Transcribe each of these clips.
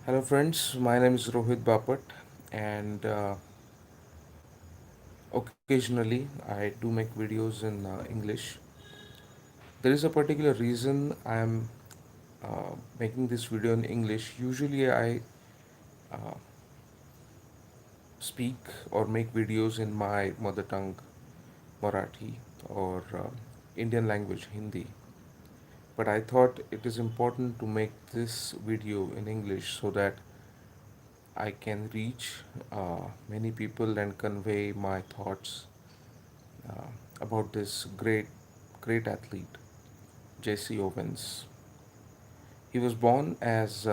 Hello, friends. My name is Rohit Bapat, and occasionally I do make videos in English. There is a particular reason I am making this video in English. Usually, I uh, speak or make videos in my mother tongue, Marathi, or Indian language, Hindi. But I thought it is important to make this video in English so that I can reach many people and convey my thoughts uh, about this great athlete, Jesse Owens. He was born as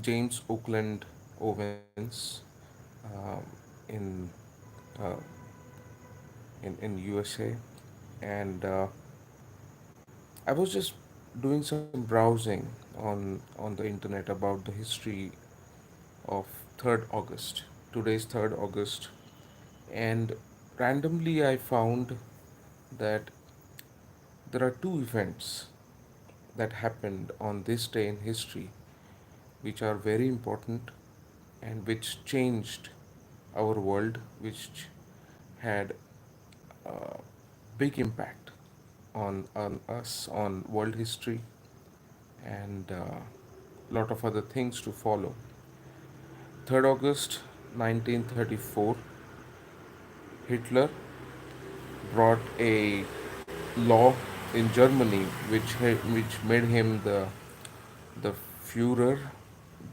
James Oakland Owens um, in, uh, in USA, and I was just doing some browsing on the internet about the history of 3rd August. Today's 3rd August, and randomly I found that there are two events that happened on this day in history which are very important and which changed our world, which had a big impact on us, on world history, and a lot of other things to follow. 3rd August 1934, Hitler brought a law in Germany which made him the Führer,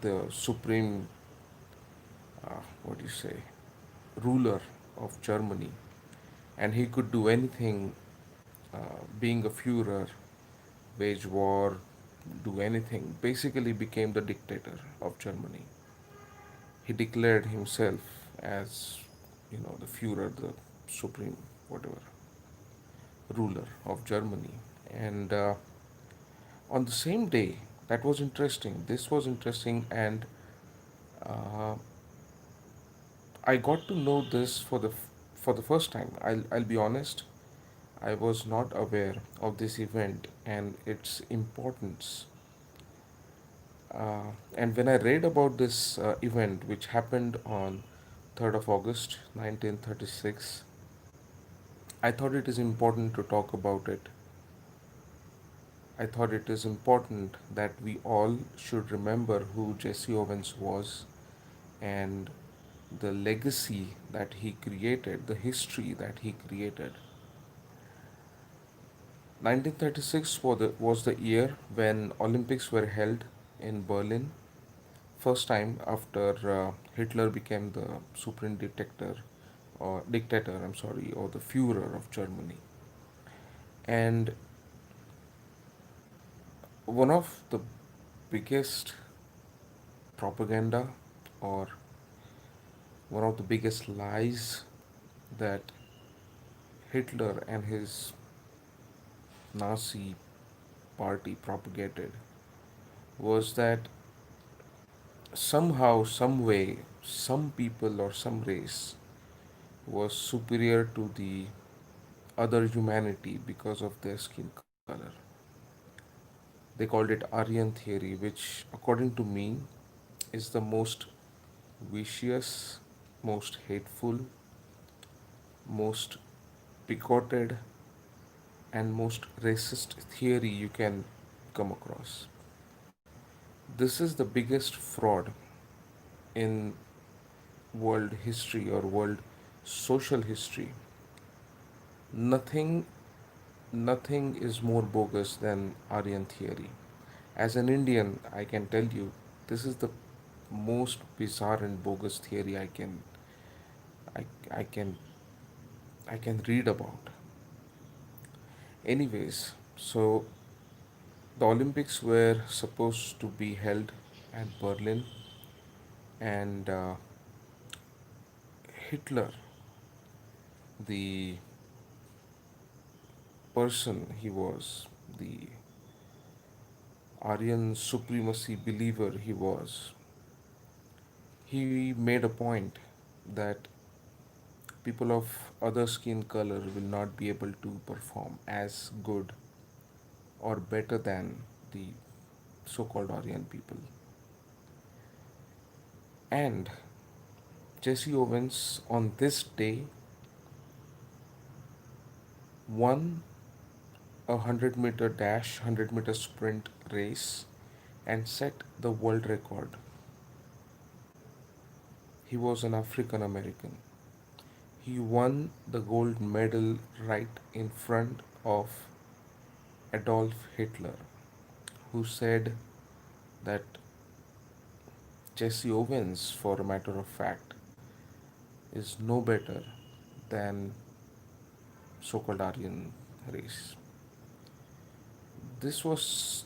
the supreme, what do you say, ruler of Germany, and he could do anything. Being a Führer, wage war, do anything. Basically, became the dictator of Germany. He declared himself as, the Führer, the supreme, whatever, ruler of Germany. And on the same day, that was interesting. This was interesting, and uh, I got to know this for the first time. I'll be honest. I was not aware of this event and its importance. And when I read about this event, which happened on 3rd of August 1936, I thought it is important to talk about it. I thought it is important that we all should remember who Jesse Owens was and the legacy that he created, the history that he created. 1936 was the year when Olympics were held in Berlin. First time after Hitler became the supreme dictator, I'm sorry, or the Führer of Germany. And one of the biggest propaganda, or one of the biggest lies that Hitler and his Nazi party propagated was that somehow, some way, some people or some race was superior to the other humanity because of their skin color. They called it Aryan theory, which, according to me, is the most vicious, most hateful, most bigoted, and most racist theory you can come across. This is the biggest fraud in world history or world social history. Nothing nothing is more bogus than Aryan theory. As an Indian, I can tell you this is the most bizarre and bogus theory I, I can I can read about. Anyways, so the Olympics were supposed to be held at Berlin, and Hitler, the person he was, the Aryan supremacy believer he was, he made a point that people of other skin color will not be able to perform as good or better than the so called Aryan people. And Jesse Owens on this day won a 100-meter dash, 100-meter sprint race and set the world record. He was an African American. He won the gold medal right in front of Adolf Hitler, who said that Jesse Owens, for a matter of fact, is no better than so-called Aryan race. This was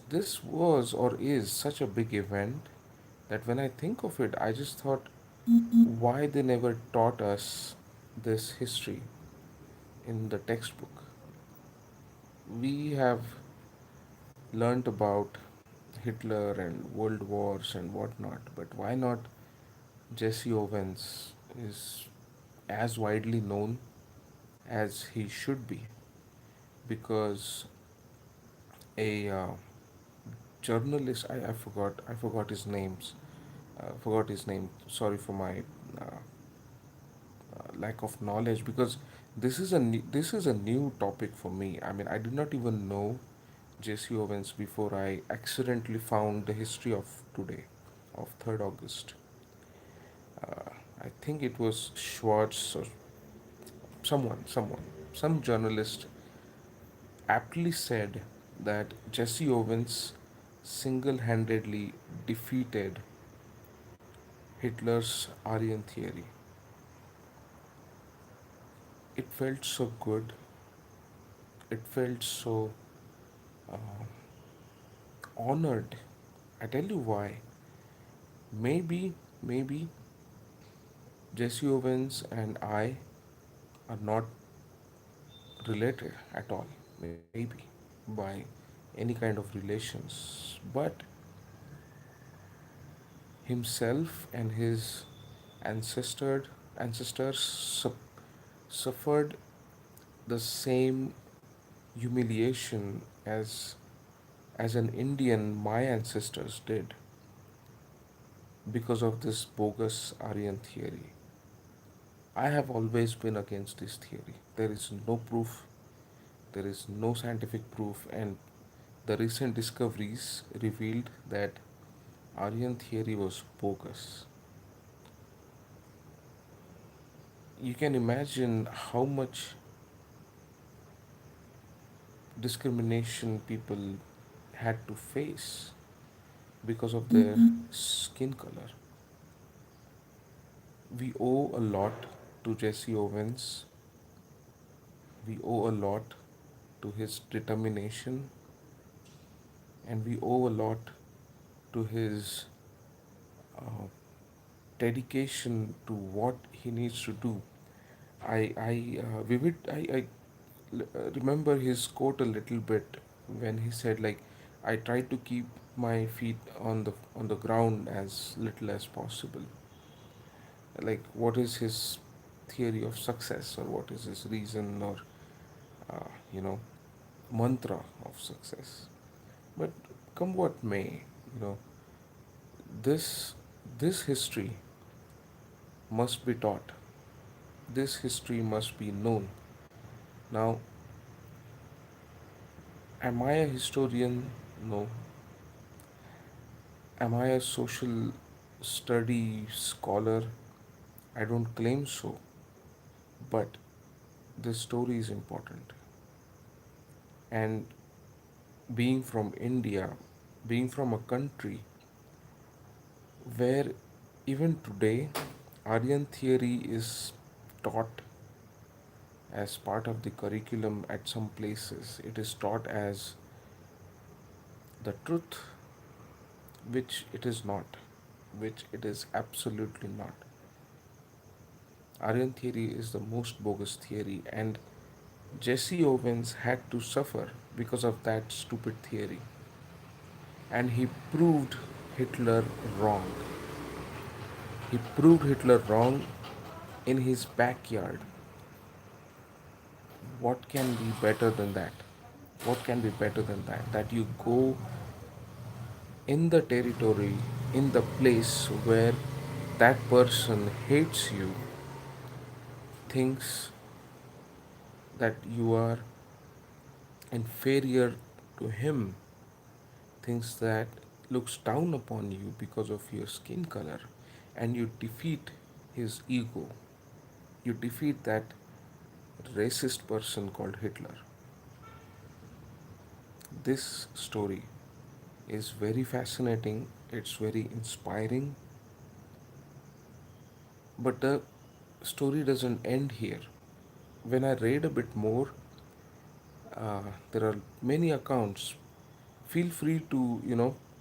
or is such a big event that when I think of it, I just thought why they never taught us this history in the textbook. We have learnt about Hitler and world wars and whatnot, but why not Jesse Owens is as widely known as he should be because a journalist, I forgot his names, forgot his name. Sorry for my lack of knowledge because this is a new topic for me. I mean, I did not even know Jesse Owens before I accidentally found the history of today, of 3rd August. I think it was Schwartz or some journalist aptly said that Jesse Owens single handedly defeated Hitler's Aryan theory. It felt so good, it felt so uh, honored. I tell you why. Maybe Jesse Owens and I are not related at all, maybe by any kind of relations, but himself and his ancestor ancestors suffered the same humiliation as an Indian my ancestors did because of this bogus Aryan theory. I have always been against this theory. There is no proof, there is no scientific proof, and the recent discoveries revealed that Aryan theory was bogus. You can imagine how much discrimination people had to face because of their skin color. We owe a lot to Jesse Owens. We owe a lot to his determination, and we owe a lot to his uh, dedication to what he needs to do. I remember his quote a little bit when he said like, I try to keep my feet on the ground as little as possible. Like, what is his theory of success, or what is his reason, or uh, you know mantra of success? But come what may, you know, this this history must be taught. This history must be known. Now, am I a historian? No. Am I a social study scholar? I don't claim so. But this story is important. And being from India, being from a country where even today Aryan theory is taught as part of the curriculum at some places, it is taught as the truth, which it is not, which it is absolutely not. Aryan theory is the most bogus theory, and Jesse Owens had to suffer because of that stupid theory. And he proved Hitler wrong. He proved Hitler wrong in his backyard. What can be better than that? What can be better than that? That you go in the territory, in the place where that person hates you, thinks that you are inferior to him, thinks that looks down upon you because of your skin color, and you defeat his ego. You defeat that racist person called Hitler. This story is very fascinating, it's very inspiring, but the story doesn't end here. When I read a bit more, there are many accounts. Feel free to,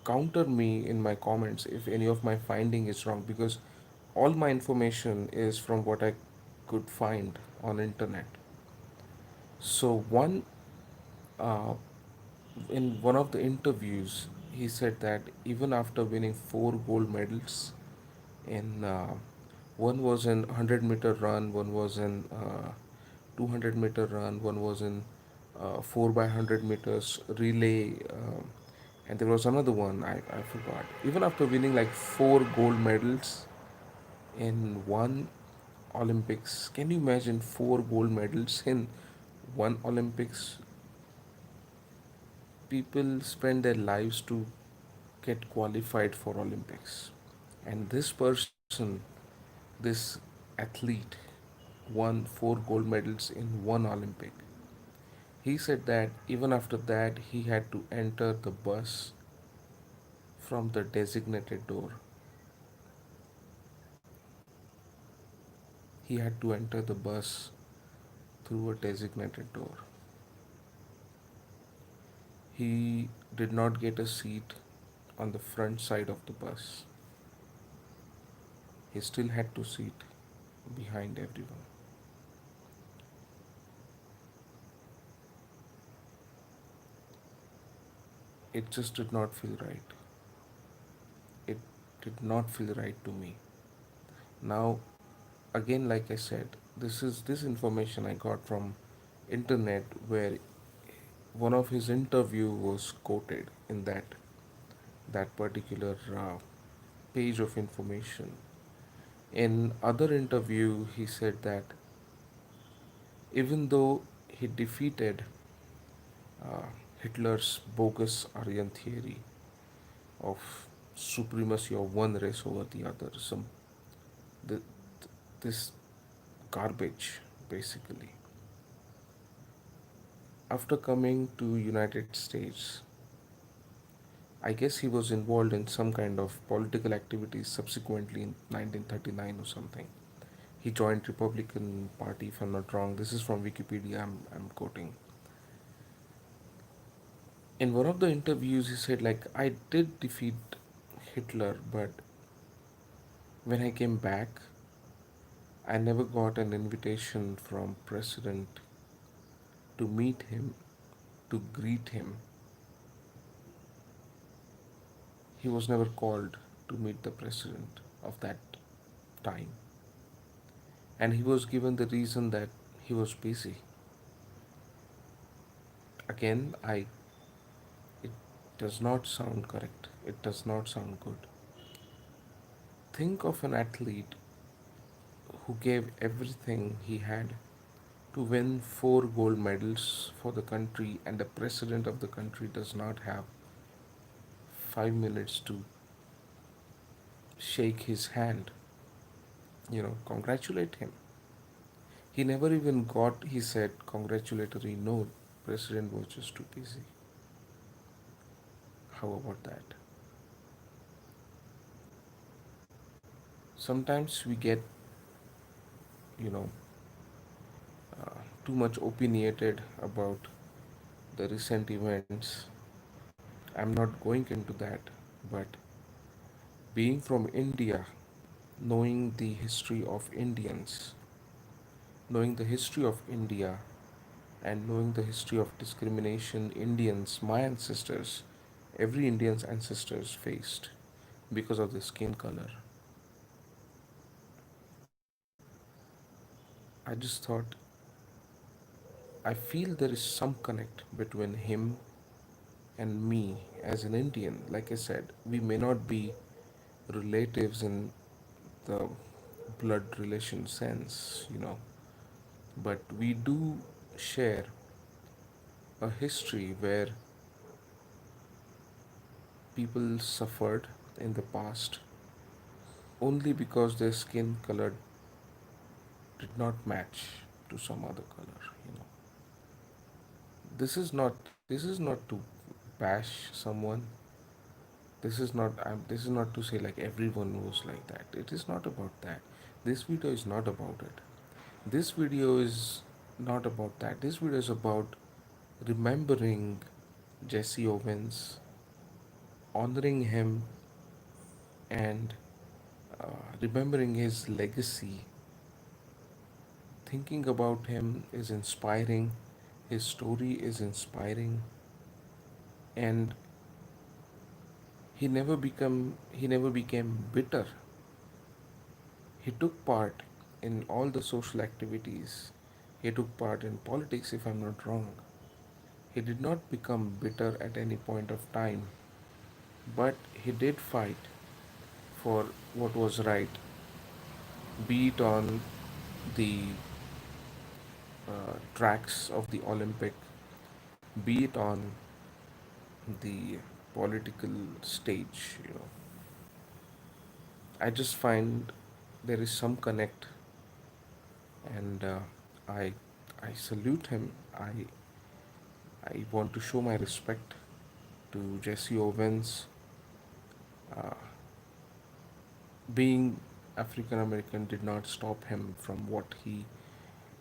counter me in my comments if any of my finding is wrong, because all my information is from what I could find on internet. So uh, in one of the interviews, he said that even after winning four gold medals in one was in 100-meter run, one was in 200-meter run, one was in 4 by 100 meters relay, and there was another one I forgot. Even after winning like four gold medals in one Olympics, can you imagine four gold medals in one Olympics? People spend their lives to get qualified for Olympics. And this person, this athlete, won four gold medals in one Olympic. He said that even after that, he had to enter the bus from the designated door. He had to enter the bus through a designated door. He did not get a seat on the front side of the bus. He still had to sit behind everyone. It just did not feel right. It did not feel right to me. Now, again, like I said, this information I got from internet, where one of his interview was quoted in that particular page of information. In other interview, he said that even though he defeated uh, Hitler's bogus Aryan theory of supremacy of one race over the other, th- this garbage basically. After coming to United States, I guess he was involved in some kind of political activities subsequently in 1939 or something. He joined Republican Party, if I'm not wrong. This is from Wikipedia. I'm quoting. In one of the interviews, he said like, I did defeat Hitler, but when I came back, I never got an invitation from President to meet him, to greet him. He was never called to meet the president of that time. And he was given the reason that he was busy. Again, it does not sound correct. It does not sound good. Think of an athlete who gave everything he had to win four gold medals for the country, and the president of the country does not have 5 minutes to shake his hand, congratulate him. He never even got, he said, congratulatory note. President was just too busy. How about that? Sometimes we get, you know, too much opinionated about the recent events. I'm not going into that, but being from India, knowing the history of Indians, knowing the history of India, and knowing the history of discrimination Indians, my ancestors, every Indian's ancestors faced because of their skin color, I just thought, I feel there is some connect between him and me as an Indian. Like I said, we may not be relatives in the blood relation sense. But we do share a history where people suffered in the past only because their skin color did not match to some other color. This is not to bash someone. This is not to say like everyone was like that. It is not about that. This video is not about it. This video is not about that. This video is about remembering Jesse Owens, honoring him, and remembering his legacy. Thinking about him is inspiring. His story is inspiring, and he never became bitter. He took part in all the social activities. He took part in politics, if I'm not wrong. He did not become bitter at any point of time, but he did fight for what was right, be it on the tracks of the Olympic, be it on the political stage. I just find there is some connect, and I I salute him. I want to show my respect to Jesse Owens. Uh, being African American did not stop him from what he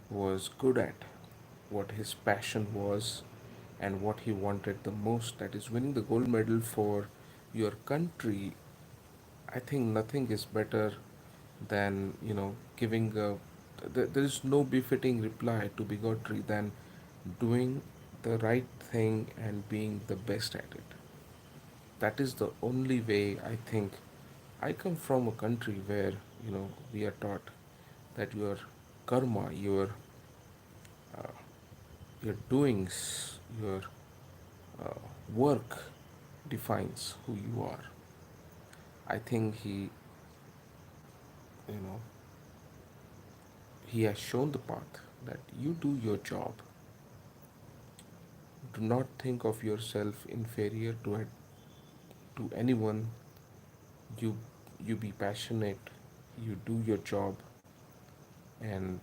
was good at, what his passion was, and what he wanted the most, that is winning the gold medal for your country. I think nothing is better than, giving a. There is no befitting reply to bigotry than doing the right thing and being the best at it. That is the only way I think. I come from a country where, we are taught that your karma, your doings, your uh, work defines who you are. I think you know, he has shown the path that you do your job. Do not think of yourself inferior to anyone. You you be passionate. You do your job, and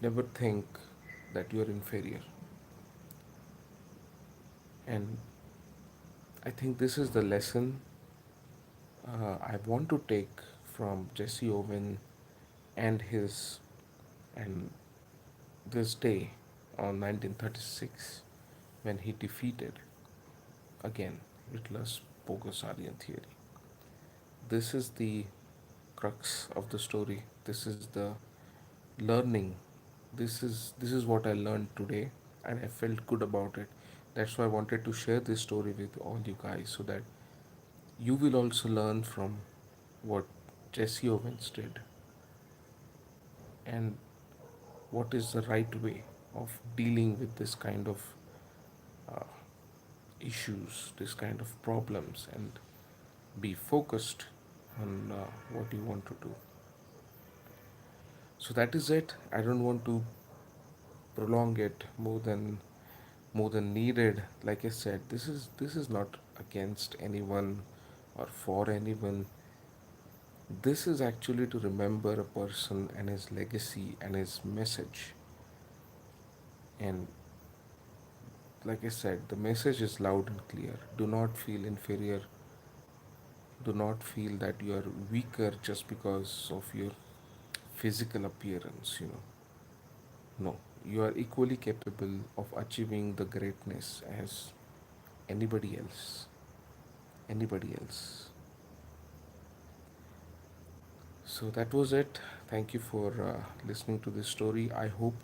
never think that you are inferior. And I think this is the lesson I want to take from Jesse Owen and his and this day on 1936 when he defeated again Hitler's bogus Aryan theory. This is the crux of the story. This is the learning. This is what I learned today, and I felt good about it. That's why I wanted to share this story with all you guys so that you will also learn from what Jesse Owens did and what is the right way of dealing with this kind of uh, issues, this kind of problems, and be focused on what you want to do. So that is it. I don't want to prolong it more than needed. Like I said, this is not against anyone or for anyone. This is actually to remember a person and his legacy and his message. And like I said, the message is loud and clear. Do not feel inferior. Do not feel that you are weaker just because of your physical appearance. No, you are equally capable of achieving the greatness as anybody else. Anybody else. So that was it. Thank you for listening to this story. I hope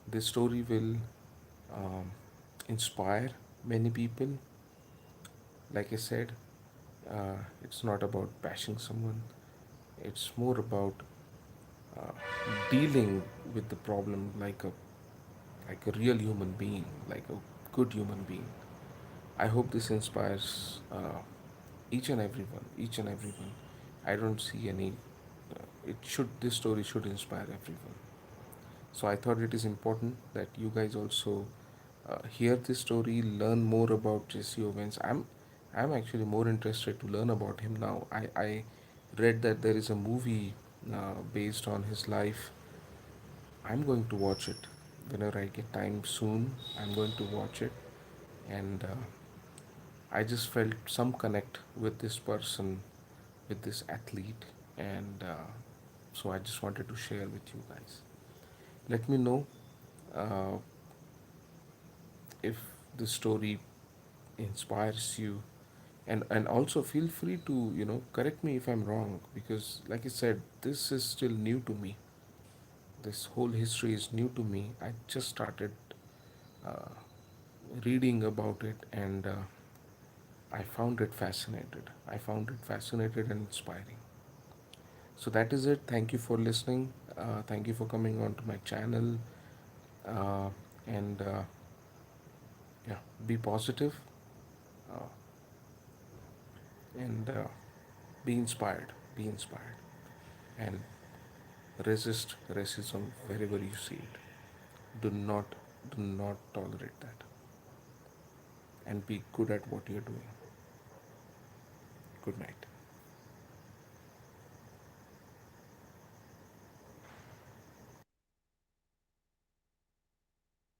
this story will um, inspire many people. Like I said, it's not about bashing someone, it's more about uh, dealing with the problem like a real human being, like a good human being. I hope this inspires each and everyone, I don't see any. It should This story should inspire everyone. So I thought it is important that you guys also hear this story, learn more about Jesse Owens. I'm actually more interested to learn about him now. I read that there is a movie based on his life. I'm going to watch it whenever I get time soon. I'm going to watch it, and I just felt some connect with this person, with this athlete, and so I just wanted to share with you guys. Let me know uh, if the story inspires you, and also feel free to correct me if I'm wrong, because like I said, this is still new to me. This whole history is new to me. I just started uh, reading about it, and I found it fascinated. I found it fascinated and inspiring. So that is it. Thank you for listening. Thank you for coming on to my channel. Uh, and Yeah, be positive, uh, and be inspired. Be inspired, and resist racism wherever you see it. Do not, do not tolerate that, and be good at what you're doing. Good night.